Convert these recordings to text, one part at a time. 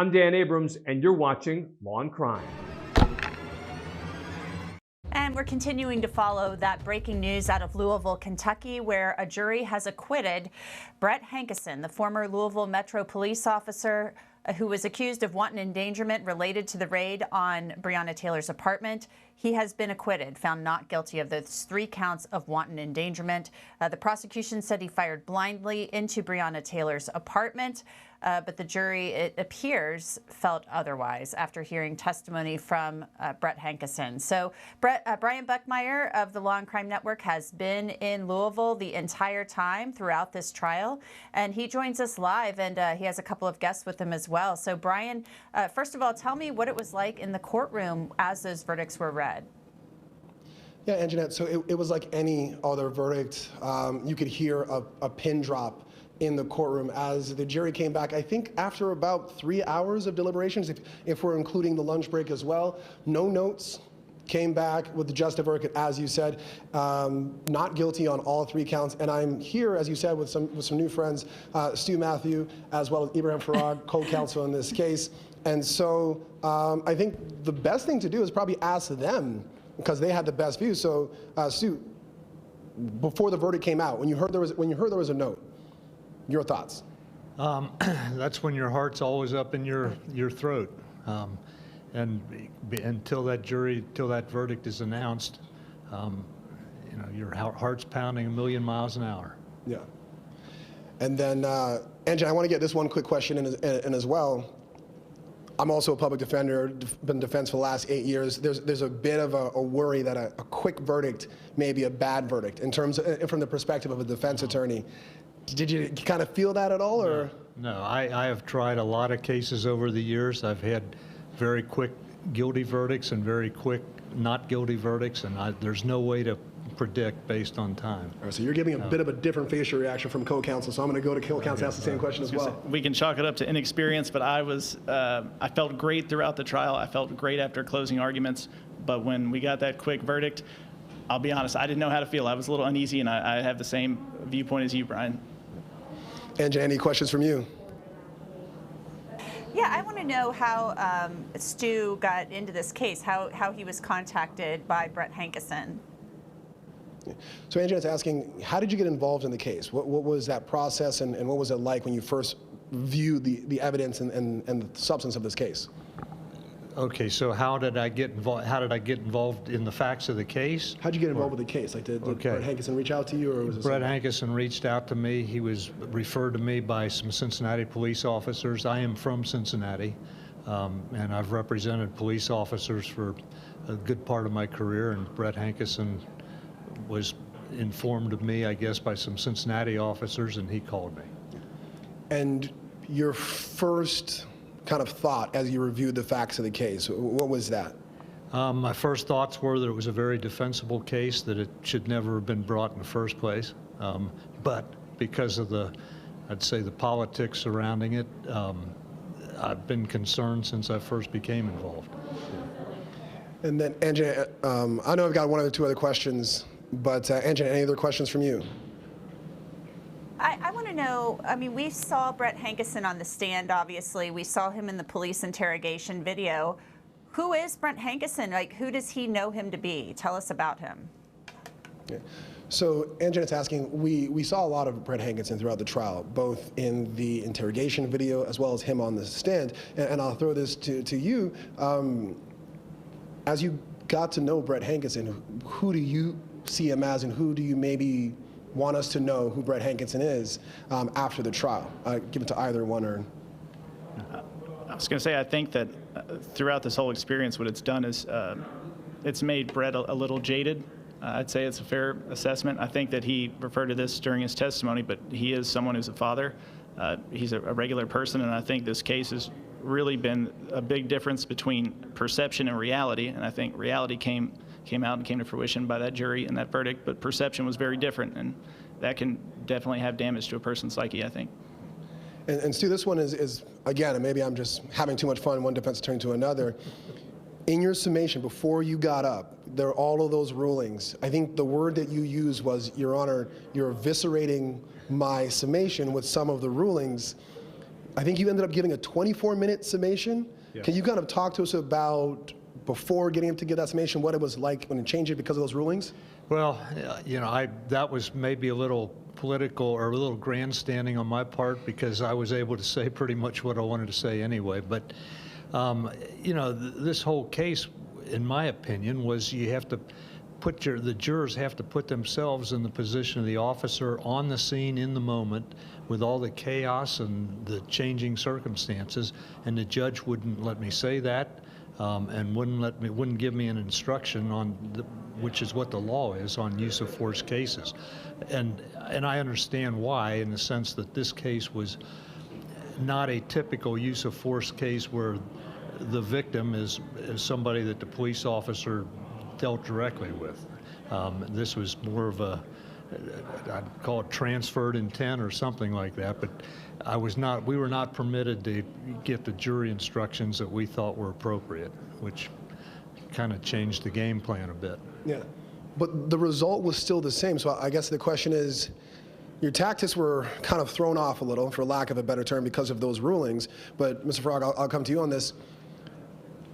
I'm Dan Abrams, and you're watching Law&Crime. And we're continuing to follow that breaking news out of Louisville, Kentucky, where a jury has acquitted Brett Hankison, the former Louisville Metro police officer who was accused of wanton endangerment related to the raid on Breonna Taylor's apartment. He has been acquitted, found not guilty of those 3 counts of wanton endangerment. The prosecution said he fired blindly into Breonna Taylor's apartment, but the jury, it appears, felt otherwise after hearing testimony from Brett Hankison. So Brian Buckmire of the Law&Crime Network has been in Louisville the entire time throughout this trial, and he joins us live, and he has a couple of guests with him as well. So Brian, first of all, tell me what it was like in the courtroom as those verdicts were read. Yeah, Anjanette, so it was like any other verdict. You could hear a pin drop in the courtroom as the jury came back, I think after about 3 hours of deliberations, if we're including the lunch break as well. No notes, came back with the just verdict, as you said, not guilty on all 3 counts. And I'm here, as you said, with some new friends, Stu Matthew, as well as Ibrahim Farag, co-counsel in this case. And so I think the best thing to do is probably ask them, because they had the best view. So Stu, before the verdict came out, when you heard there was a note, your thoughts? That's when your heart's always up in your throat, and until that verdict is announced, you know, your heart's pounding a million miles an hour. Yeah. And then, Anjan, I want to get this one quick question in as well. I'm also a public defender, been in defense for the last 8 years. There's a bit of a worry that a quick verdict may be a bad verdict in terms of, from the perspective of a defense attorney. Did you kind of feel that at all, or? No, I have tried a lot of cases over the years. I've had very quick guilty verdicts and very quick not guilty verdicts, and there's no way to predict based on time. All right, so you're giving a bit of a different facial reaction from co-counsel, so I'm going to go to co-counsel, ask the same question as well. We can chalk it up to inexperience, but I felt great throughout the trial. I felt great after closing arguments, but when we got that quick verdict, I'll be honest, I didn't know how to feel. I was a little uneasy, and I have the same viewpoint as you, Brian. Anjan, any questions from you? Yeah, I want to know how Stu got into this case, how he was contacted by Brett Hankison. So Anjan's asking, how did you get involved in the case? What was that process, and what was it like when you first viewed the evidence and the substance of this case? Okay, so how did I get involved? How did I get involved in the facts of the case? How did you get involved with the case? Like, did Brett Hankison reach out to you, or was it Brett Hankison reached out to me. He was referred to me by some Cincinnati police officers. I am from Cincinnati, and I've represented police officers for a good part of my career. And Brett Hankison was informed of me, I guess, by some Cincinnati officers, and he called me. And your first kind of thought as you reviewed the facts of the case, what was that? My first thoughts were that it was a very defensible case, that it should never have been brought in the first place. But because of I'd say the politics surrounding it, I've been concerned since I first became involved. And then, Anjan, I know I've got one or two other questions, but Anjan, any other questions from you? I want to know, I mean, we saw Brett Hankison on the stand, obviously. We saw him in the police interrogation video. Who is Brett Hankison? Like, who does he know him to be? Tell us about him. Yeah. So Anjan is asking, we saw a lot of Brett Hankison throughout the trial, both in the interrogation video as well as him on the stand. And I'll throw this to you. As you got to know Brett Hankison, who do you see him as, and who do you maybe want us to know who Brett Hankison is after the trial? Give it to either one. Or I was going to say, I think that throughout this whole experience, what it's done is it's made Brett a little jaded. I'd say it's a fair assessment. I think that he referred to this during his testimony, but he is someone who's a father. He's a regular person, and I think this case has really been a big difference between perception and reality, and I think reality came out and came to fruition by that jury and that verdict, but perception was very different, and that can definitely have damage to a person's psyche, I think. And Stu, this one is again, and maybe I'm just having too much fun, one defense attorney to another. In your summation, before you got up, there are all of those rulings. I think the word that you used was, Your Honor, you're eviscerating my summation with some of the rulings. I think you ended up giving a 24-minute summation. Yes. Can you kind of talk to us about, before getting him to give that summation, what it was like when it changed it because of those rulings? Well, that was maybe a little political or a little grandstanding on my part, because I was able to say pretty much what I wanted to say anyway. But, this whole case, in my opinion, was you have to the jurors have to put themselves in the position of the officer on the scene in the moment with all the chaos and the changing circumstances, and the judge wouldn't let me say that, and wouldn't give me an instruction on which is what the law is on use of force cases. And I understand why, in the sense that this case was not a typical use of force case where the victim is somebody that the police officer dealt directly with. This was more of I'd call it transferred intent or something like that, but we were not permitted to get the jury instructions that we thought were appropriate, which kind of changed the game plan a bit. Yeah, but the result was still the same. So I guess the question is, your tactics were kind of thrown off a little, for lack of a better term, because of those rulings. But Mr. Frog, I'll come to you on this.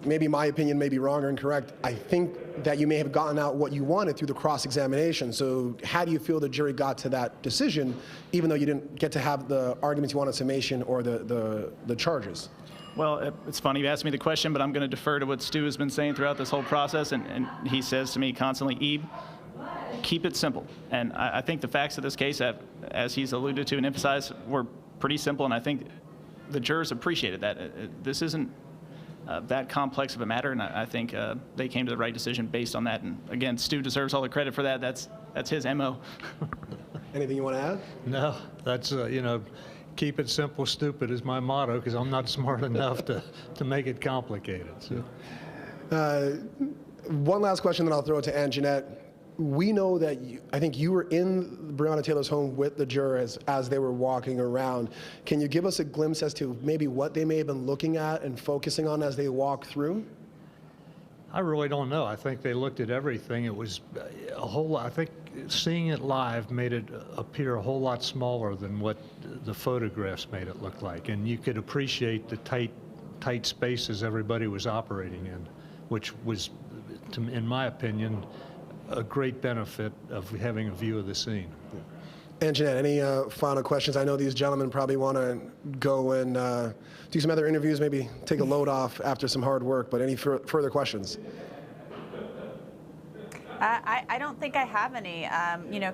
Maybe my opinion may be wrong or incorrect. I think that you may have gotten out what you wanted through the cross-examination. So how do you feel the jury got to that decision, even though you didn't get to have the arguments you wanted summation or the charges? Well, it's funny you asked me the question, but I'm going to defer to what Stu has been saying throughout this whole process, and he says to me constantly, Ebe, keep it simple. And I think the facts of this case, as he's alluded to and emphasized, were pretty simple, and I think the jurors appreciated that. This isn't that complex of a matter, and I think they came to the right decision based on that. And again, Stu deserves all the credit for that. That's his MO. Anything you want to add? No, that's keep it simple, stupid is my motto, because I'm not smart enough to make it complicated. So. One last question, then I'll throw it to Anjanette. We know that I think you were in Breonna Taylor's home with the jurors as they were walking around. Can you give us a glimpse as to maybe what they may have been looking at and focusing on as they walked through? I really don't know. I think they looked at everything. It was a whole lot. I think seeing it live made it appear a whole lot smaller than what the photographs made it look like. And you could appreciate the tight spaces everybody was operating in, which was, in my opinion, a great benefit of having a view of the scene. Anjanette, any final questions? I know these gentlemen probably want to go and do some other interviews, maybe take a load off after some hard work, but any further questions? I don't think I have any.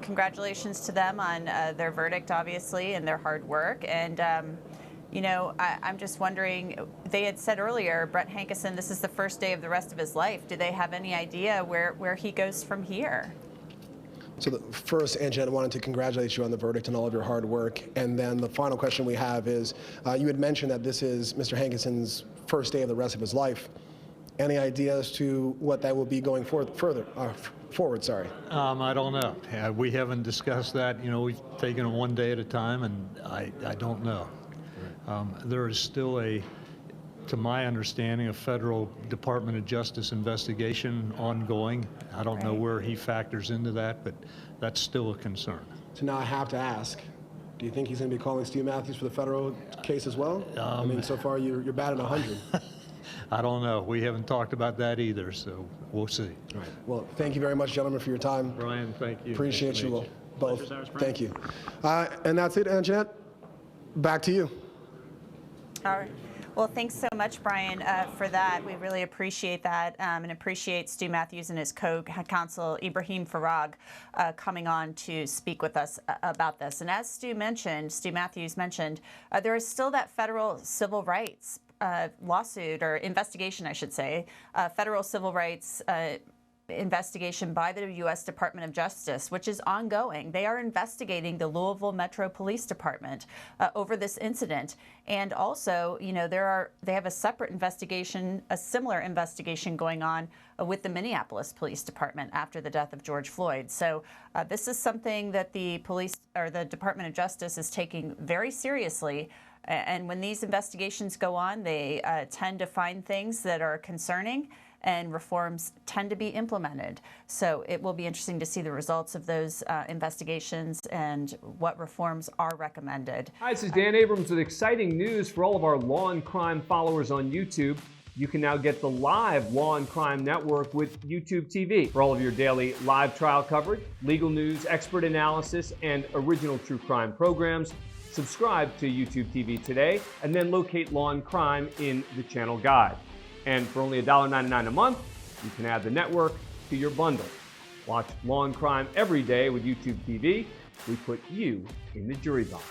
Congratulations to them on their verdict, obviously, and their hard work. And I'm just wondering, they had said earlier, Brett Hankison, this is the first day of the rest of his life. Do they have any idea where he goes from here? So first, Anjanette, I wanted to congratulate you on the verdict and all of your hard work. And then the final question we have is, you had mentioned that this is Mr. Hankison's first day of the rest of his life. Any idea as to what that will be going forward? I don't know. We haven't discussed that. We've taken it one day at a time, and I don't know. There is still to my understanding, a federal Department of Justice investigation ongoing. I don't know where he factors into that, but that's still a concern. So now I have to ask, do you think he's going to be calling Stu Matthews for the federal case as well? So far you're batting 100. I don't know. We haven't talked about that either, so we'll see. All right. Well, thank you very much, gentlemen, for your time. Brian, thank you. Appreciate you both. Pleasure, Thank you. And that's it, Anjanette. Back to you. All right. Well, thanks so much, Brian, for that. We really appreciate that and appreciate Stu Matthews and his co-counsel, Ibrahim Farag, coming on to speak with us about this. And as Stu Matthews mentioned, there is still that federal civil rights lawsuit, or investigation, I should say, federal civil rights investigation by the U.S. Department of Justice, which is ongoing. They are investigating the Louisville Metro Police Department over this incident. And also, they have a separate investigation, a similar investigation going on with the Minneapolis Police Department after the death of George Floyd. So this is something that the Department of Justice is taking very seriously. And when these investigations go on, they tend to find things that are concerning. and reforms tend to be implemented. So it will be interesting to see the results of those investigations and what reforms are recommended. Hi, this is Dan Abrams with exciting news for all of our Law and Crime followers on YouTube. You can now get the live Law and Crime Network with YouTube TV for all of your daily live trial coverage, legal news, expert analysis, and original true crime programs. Subscribe to YouTube TV today and then locate Law and Crime in the channel guide. And for only $1.99 a month, you can add the network to your bundle. Watch Law and Crime every day with YouTube TV. We put you in the jury box.